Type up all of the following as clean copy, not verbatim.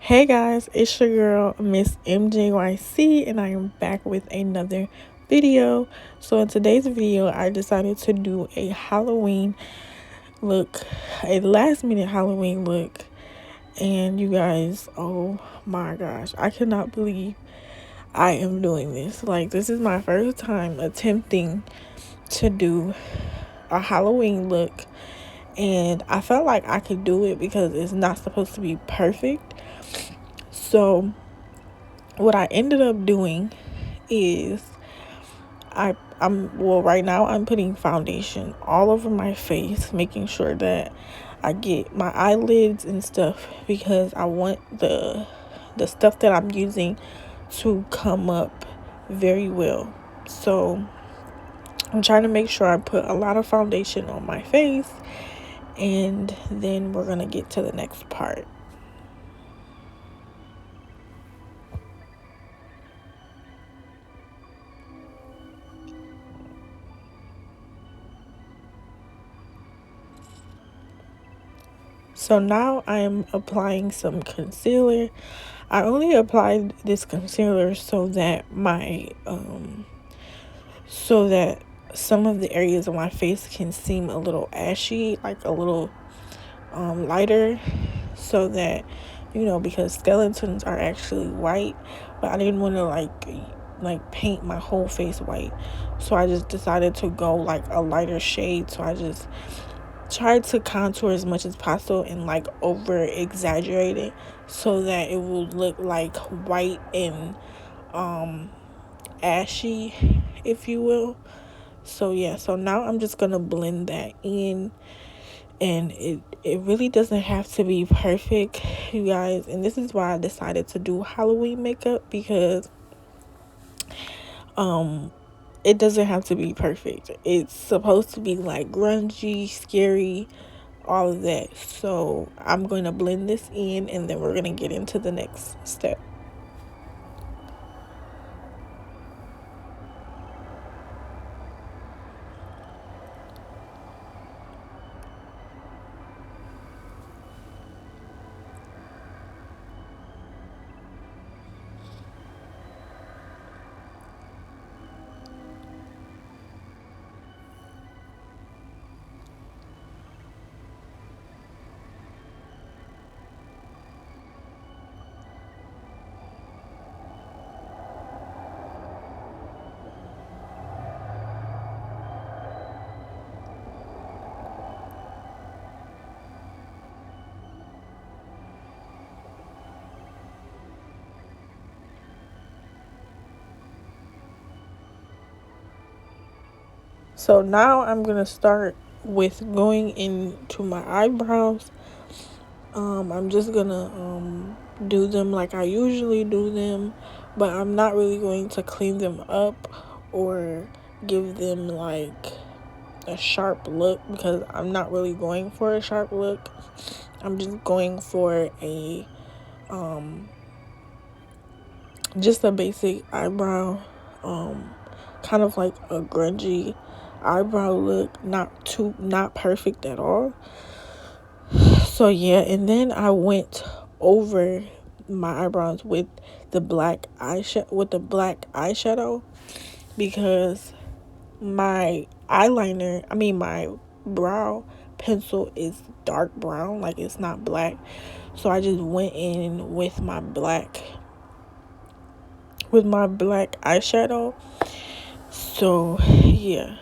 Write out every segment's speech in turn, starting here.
Hey guys, it's your girl Miss Mjyc, and I am back with another video. So in today's video, I decided to do a Halloween look, a last minute Halloween look. And you guys, oh my gosh, I cannot believe I am doing this. Like, this is my first time attempting to do a Halloween look, and I felt like I could do it because it's not supposed to be perfect. So what I ended up doing is right now I'm putting foundation all over my face, making sure that I get my eyelids and stuff, because I want the stuff that I'm using to come up very well. So I'm trying to make sure I put a lot of foundation on my face, and then we're gonna get to the next part. So now I am applying some concealer. I only applied this concealer so that some of the areas of my face can seem a little ashy, like a little lighter, so that, because skeletons are actually white, but I didn't want to like paint my whole face white. So I just decided to go like a lighter shade. So I just tried to contour as much as possible and like over exaggerate it so that it will look like white and ashy, if you will. So yeah, so now I'm just gonna blend that in, and it really doesn't have to be perfect, you guys. And this is why I decided to do Halloween makeup, because it doesn't have to be perfect. It's supposed to be like grungy, scary, all of that. So I'm going to blend this in, and then we're going to get into the next step. So now I'm going to start with going into my eyebrows. I'm just going to do them like I usually do them, but I'm not really going to clean them up or give them like a sharp look, because I'm not really going for a sharp look. I'm just going for a just a basic eyebrow, kind of like a grungy eyebrow look, not perfect at all. So yeah, and then I went over my eyebrows with the black eyeshadow, because my my brow pencil is dark brown, like it's not black. So I just went in with my black eyeshadow. So yeah,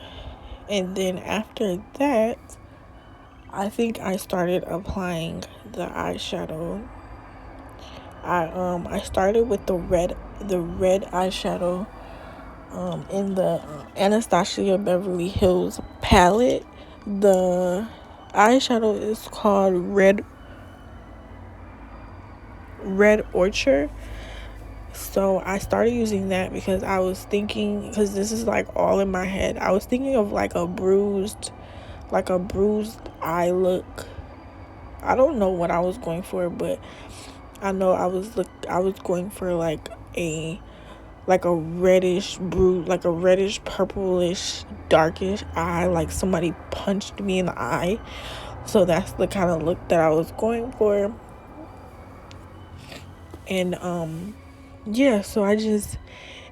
and then after that, I think I started applying the eyeshadow. I started with the red eyeshadow in the Anastasia Beverly Hills palette. The eyeshadow is called Red Orchard. So I started using that because I was thinking, because this is like all in my head, I was thinking of like a bruised eye look. I don't know what I was going for, but I know I was going for like a reddish purplish darkish eye, like somebody punched me in the eye. So that's the kind of look that I was going for. And yeah, so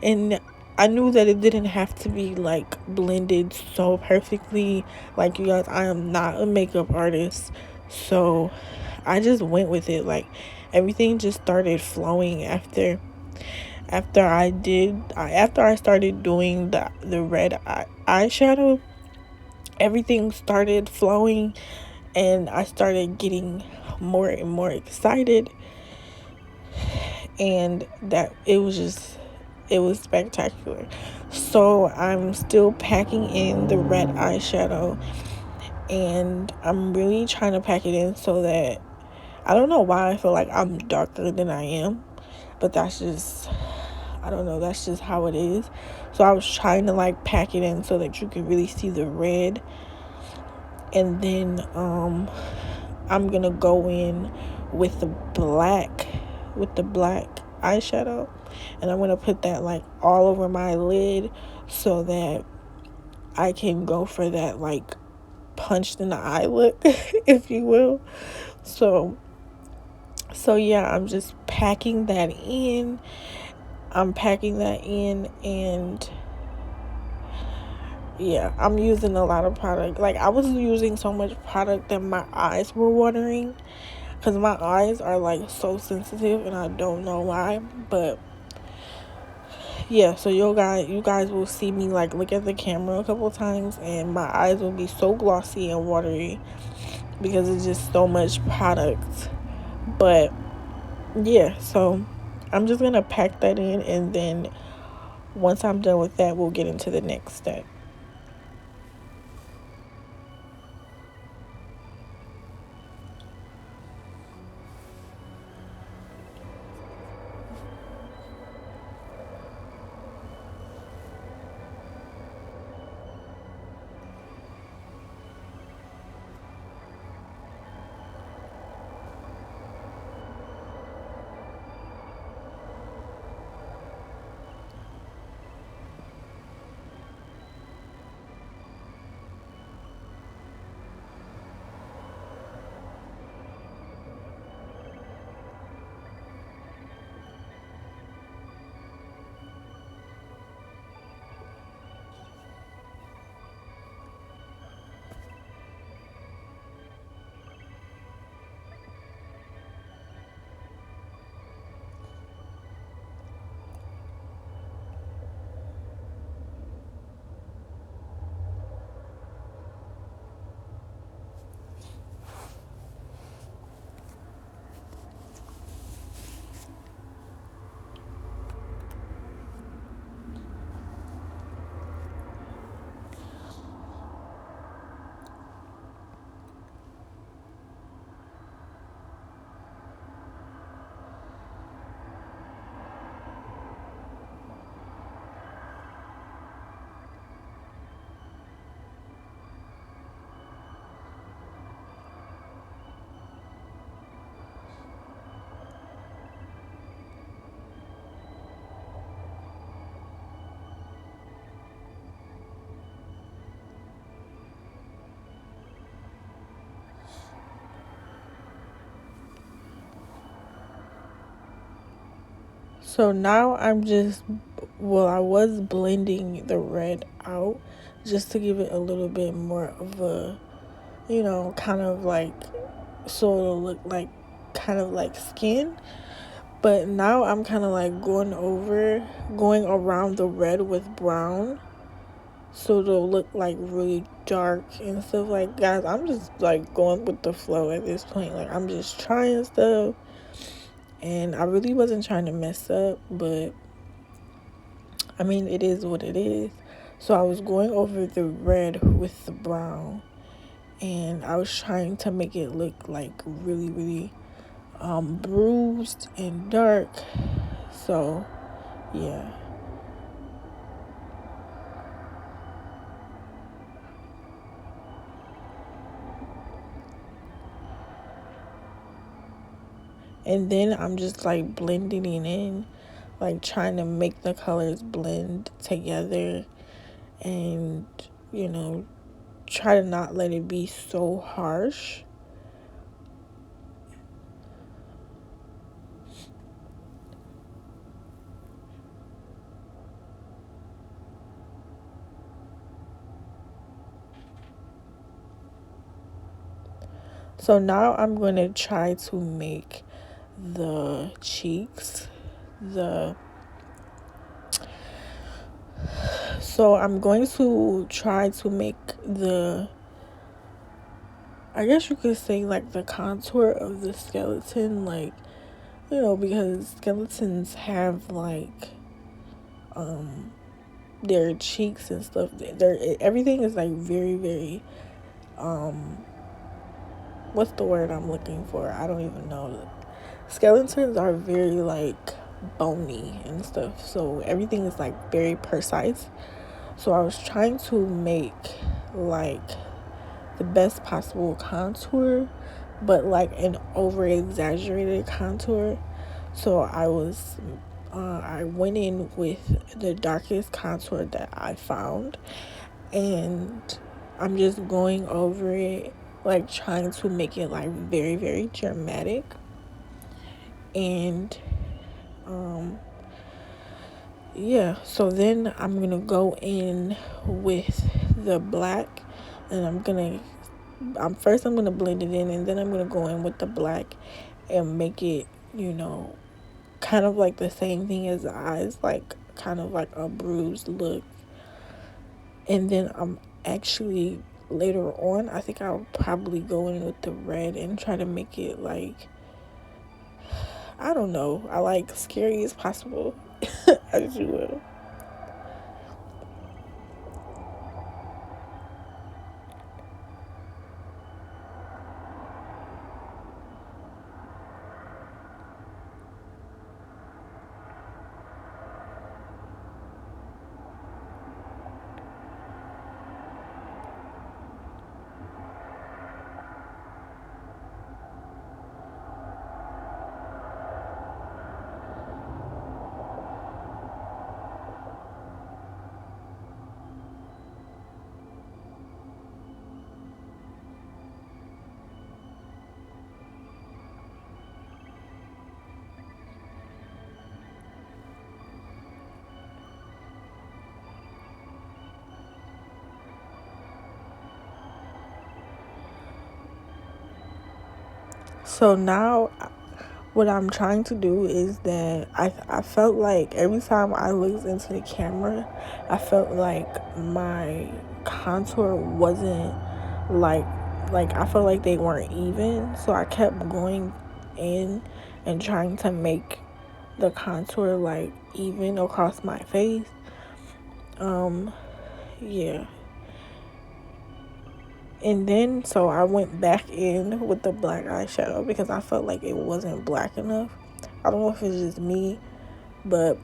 and I knew that it didn't have to be like blended so perfectly. Like, you guys, I am not a makeup artist, so I just went with it. Like, everything just started flowing after I started doing the red eyeshadow. Everything started flowing, and I started getting more and more excited, and that it was spectacular. So I'm still packing in the red eyeshadow, and I'm really trying to pack it in so that, I don't know why I feel like I'm darker than I am, but that's just, I don't know, that's just how it is. So I was trying to like pack it in so that you can really see the red. And then I'm gonna go in with the black eyeshadow, and I'm gonna put that like all over my lid so that I can go for that like punched in the eye look, if you will. So yeah, I'm just packing that in. I'm packing that in, and yeah, I'm using a lot of product. Like, I was using so much product that my eyes were watering, because my eyes are like so sensitive, and I don't know why. But yeah, so you guys will see me like look at the camera a couple times, and my eyes will be so glossy and watery because it's just so much product. But yeah, so I'm just gonna pack that in, and then once I'm done with that, we'll get into the next step. So now I was blending the red out just to give it a little bit more of a, kind of like, so it'll look like kind of like skin. But now I'm kind of like going around the red with brown, so it'll look like really dark and stuff. Like, guys, I'm just like going with the flow at this point. Like, I'm just trying stuff, and I really wasn't trying to mess up, but I mean, it is what it is. So I was going over the red with the brown, and I was trying to make it look like really, really bruised and dark. So yeah. And then I'm just like blending it in, like trying to make the colors blend together, and you know, try to not let it be so harsh. So now I'm going to try to make the cheeks. So I'm going to try to make I guess you could say like the contour of the skeleton, like, because skeletons have like their cheeks and stuff. Everything is like very, very what's the word I'm looking for? I don't even know. Skeletons are very like bony and stuff, so everything is like very precise. So I was trying to make like the best possible contour, but like an over exaggerated contour. So I went in with the darkest contour that I found, and I'm just going over it, like trying to make it like very, very dramatic. And yeah, so then I'm gonna go in with the black, and I'm gonna blend it in, and then I'm gonna go in with the black and make it, kind of like the same thing as the eyes, like kind of like a bruised look. And then I'm actually later on, I think I'll probably go in with the red and try to make it like, I don't know, I like scary as possible, as you will. So now what I'm trying to do is that I felt like every time I looked into the camera, I felt like my contour wasn't like I felt like they weren't even. So I kept going in and trying to make the contour like even across my face. Yeah. And then, so I went back in with the black eyeshadow because I felt like it wasn't black enough. I don't know if it's just me, but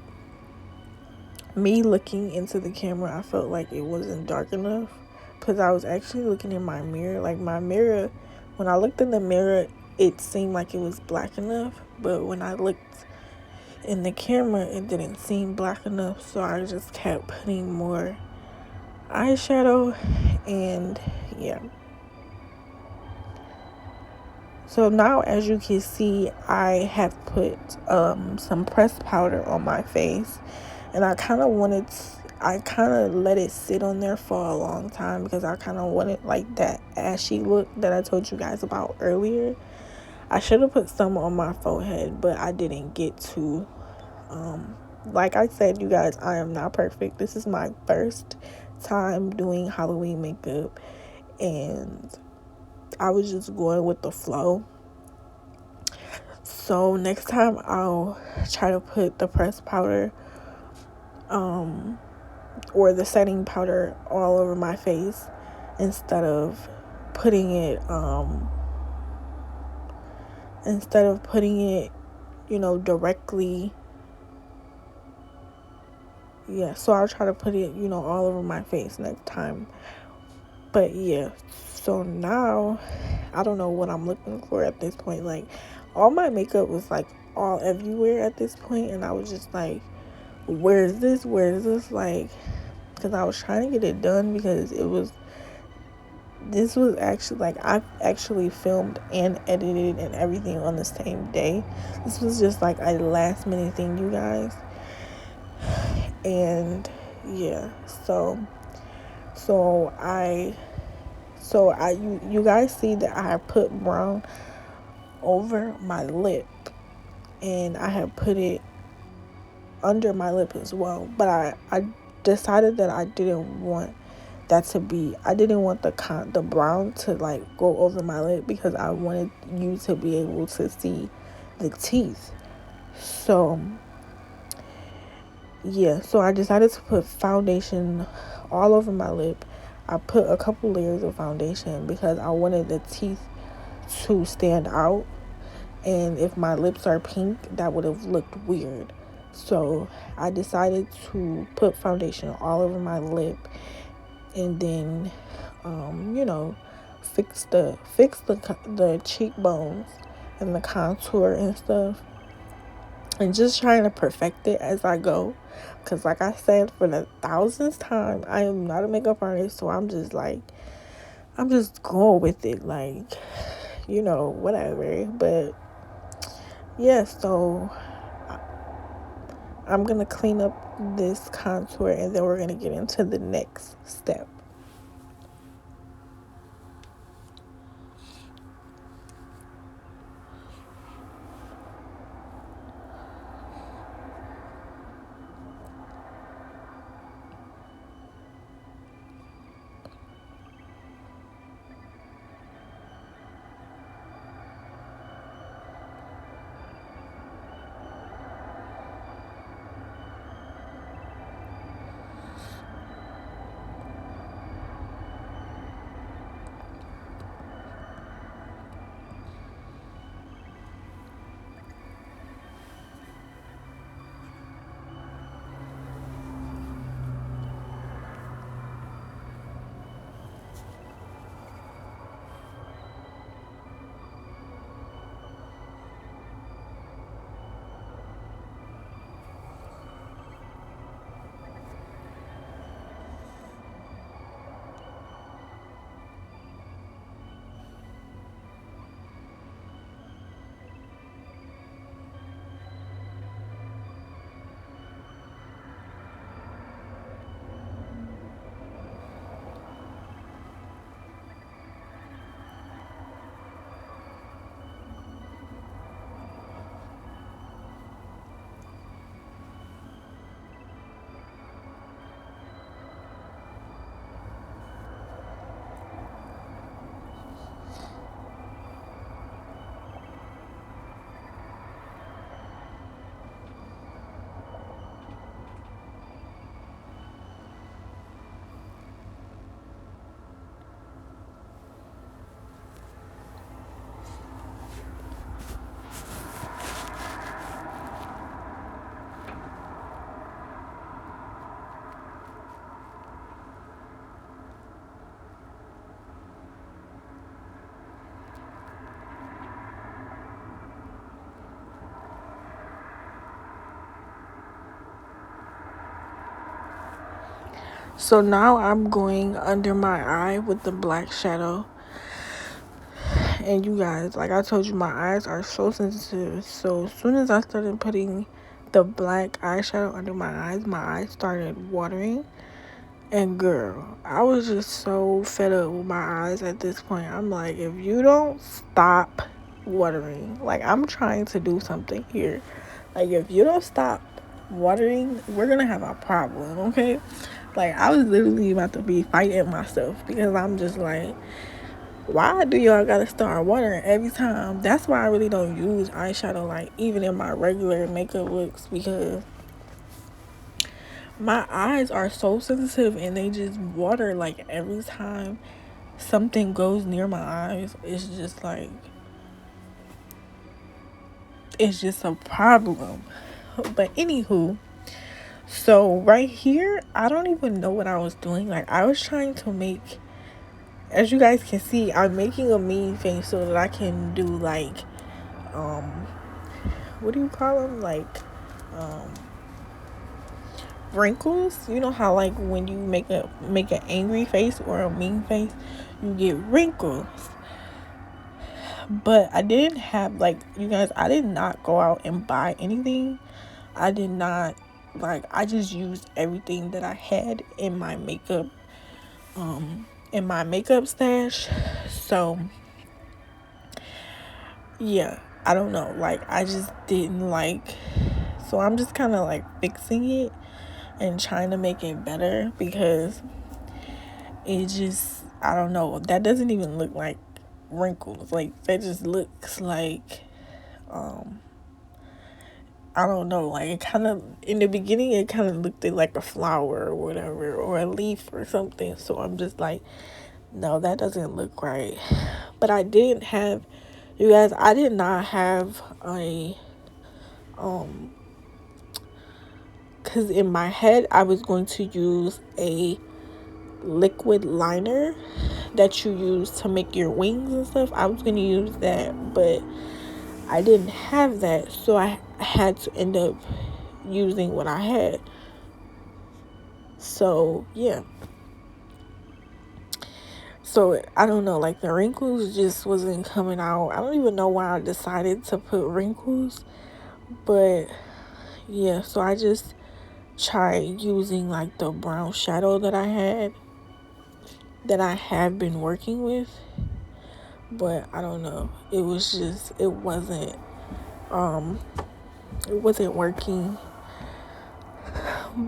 me looking into the camera, I felt like it wasn't dark enough because I was actually looking in my mirror. Like my mirror, when I looked in the mirror, it seemed like it was black enough, but when I looked in the camera, it didn't seem black enough. So I just kept putting more eyeshadow, and yeah. So now, as you can see, I have put some pressed powder on my face, and I kind of let it sit on there for a long time because I kind of wanted like that ashy look that I told you guys about earlier. I should have put some on my forehead, but I didn't get to. Like I said, you guys, I am not perfect. This is my first time doing Halloween makeup, and I was just going with the flow. So next time I'll try to put the pressed powder or the setting powder all over my face instead of putting it directly. Yeah, so I'll try to put it, all over my face next time. But yeah, so now I don't know what I'm looking for at this point. Like, all my makeup was like all everywhere at this point, and I was just like, where is this? Like, because I was trying to get it done because this was actually like I actually filmed and edited and everything on the same day. This was just like a last minute thing, you guys. And yeah, so So you guys see that I have put brown over my lip, and I have put it under my lip as well. But I decided that I didn't want that to be, I didn't want the brown to like go over my lip, because I wanted you to be able to see the teeth. So yeah, so I decided to put foundation all over my lip. I put a couple layers of foundation because I wanted the teeth to stand out, and if my lips are pink, that would have looked weird. So I decided to put foundation all over my lip, and then fix the cheekbones and the contour and stuff, and just trying to perfect it as I go, because like I said for the thousandth time, I am not a makeup artist. So I'm just going with it, like, whatever. But yeah, so I'm gonna clean up this contour, and then we're gonna get into the next step. So now I'm going under my eye with the black shadow. And you guys, like I told you, my eyes are so sensitive. So as soon as I started putting the black eyeshadow under my eyes started watering. And girl, I was just so fed up with my eyes at this point. I'm like, if you don't stop watering, like, I'm trying to do something here. Like, if you don't stop watering, we're gonna have a problem, okay? Like, I was literally about to be fighting myself, because I'm just like, why do y'all gotta start watering every time? That's why I really don't use eyeshadow, like, even in my regular makeup looks, because my eyes are so sensitive, and they just water like every time something goes near my eyes. It's just like, it's just a problem. But anywho, so right here, I don't even know what I was doing. Like, I was trying to make, as you guys can see, I'm making a mean face so that I can do like, what do you call them? Like, wrinkles. You know how, like, when you make an angry face or a mean face, you get wrinkles. But I didn't have, like, you guys, I did not go out and buy anything. I did not, like, I just used everything that I had in my makeup in my makeup stash. So yeah, I don't know, like I just didn't like, so I'm just kind of like fixing it and trying to make it better, because it just, I don't know, that doesn't even look like wrinkles, like that just looks like I don't know, like it kind of, in the beginning it kind of looked like a flower or whatever, or a leaf or something. So I'm just like, no, that doesn't look right. But I didn't have, you guys, I did not have a because in my head I was going to use a liquid liner that you use to make your wings and stuff. I was going to use that, but I didn't have that, so I had to end up using what I had. So yeah, so I don't know, like the wrinkles just wasn't coming out. I don't even know why I decided to put wrinkles, but yeah, so I just tried using like the brown shadow that I had, that I have been working with, but I don't know, it was just, it wasn't working.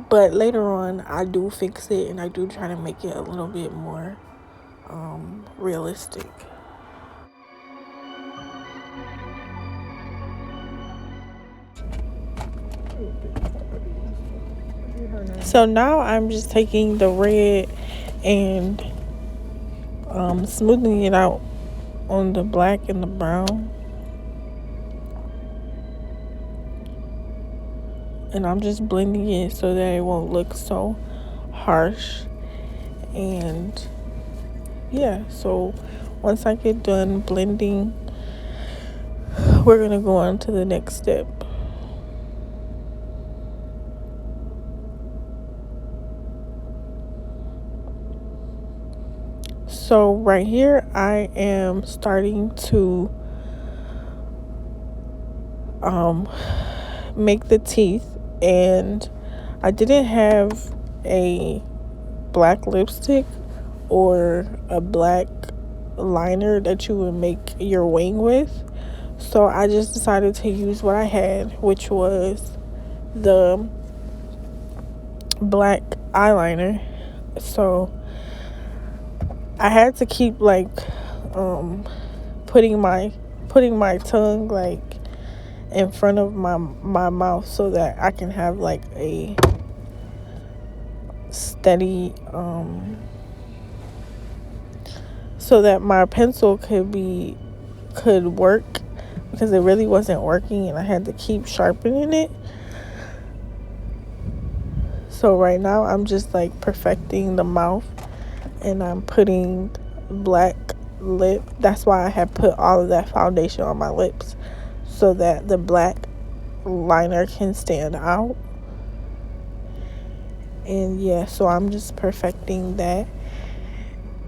But later on I do fix it, and I do try to make it a little bit more realistic. So now I'm just taking the red and smoothing it out on the black and the brown, and I'm just blending it so that it won't look so harsh. And yeah, so once I get done blending, we're gonna go on to the next step. So right here I am starting to make the teeth, and I didn't have a black lipstick or a black liner that you would make your wing with. So I just decided to use what I had, which was the black eyeliner. So I had to keep like um putting my tongue like in front of my mouth so that I can have like a steady so that my pencil could work, because it really wasn't working and I had to keep sharpening it. So right now I'm just like perfecting the mouth, and I'm putting black lip. That's why I have put all of that foundation on my lips, so that the black liner can stand out. And yeah, so I'm just perfecting that,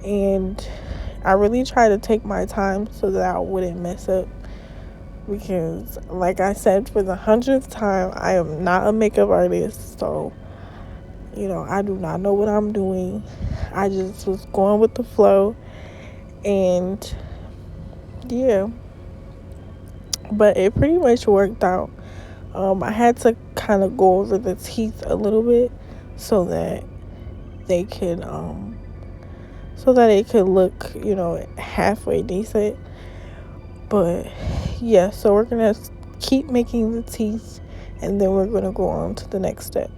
and I really try to take my time so that I wouldn't mess up, because like I said for the 100th time, I am not a makeup artist. So I do not know what I'm doing. I just was going with the flow, and yeah, but it pretty much worked out. I had to kind of go over the teeth a little bit so that they could look, halfway decent. But yeah, so we're gonna keep making the teeth, and then we're gonna go on to the next step.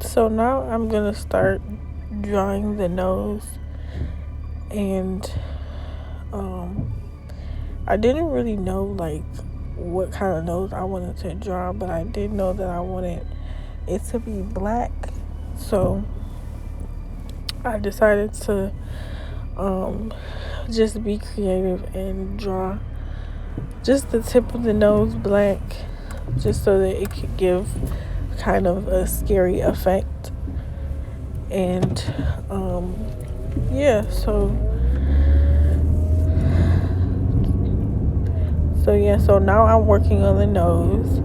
So now I'm gonna start drawing the nose, and I didn't really know like what kind of nose I wanted to draw, but I did know that I wanted it to be black. So I decided to just be creative and draw just the tip of the nose black, just so that it could give kind of a scary effect. And yeah, so now I'm working on the nose,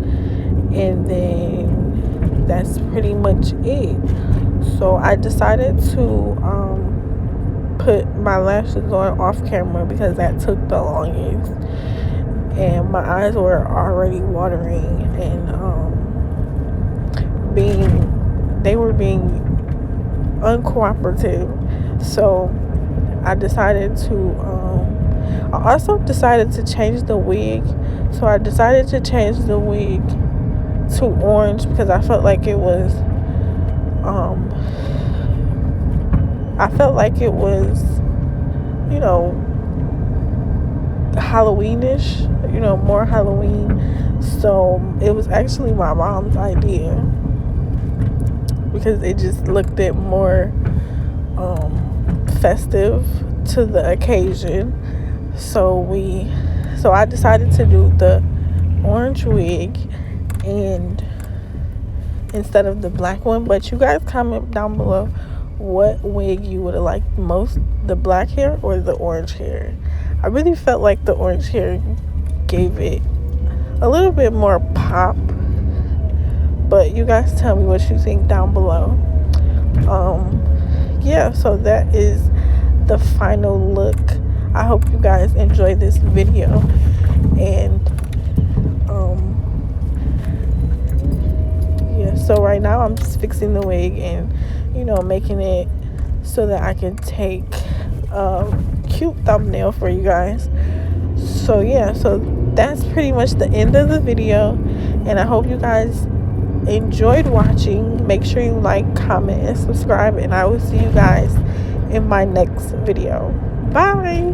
and then that's pretty much it. So I decided to put my lashes on off camera because that took the longest, and my eyes were already watering, and they were being uncooperative. So I decided to I also decided to change the wig. So I decided to change the wig to orange because I felt like it was you know, Halloweenish, more Halloween. So it was actually my mom's idea because it just looked it more festive to the occasion. So I decided to do the orange wig and instead of the black one. But you guys comment down below what wig you would have liked most, the black hair or the orange hair. I really felt like the orange hair gave it a little bit more pop, but you guys tell me what you think down below. Yeah, so that is the final look. I hope you guys enjoy this video, and yeah, so right now I'm just fixing the wig and making it so that I can take a cute thumbnail for you guys. So yeah, so that's pretty much the end of the video, and I hope you guys enjoyed watching. Make sure you like, comment, and subscribe, and I will see you guys in my next video. Bye.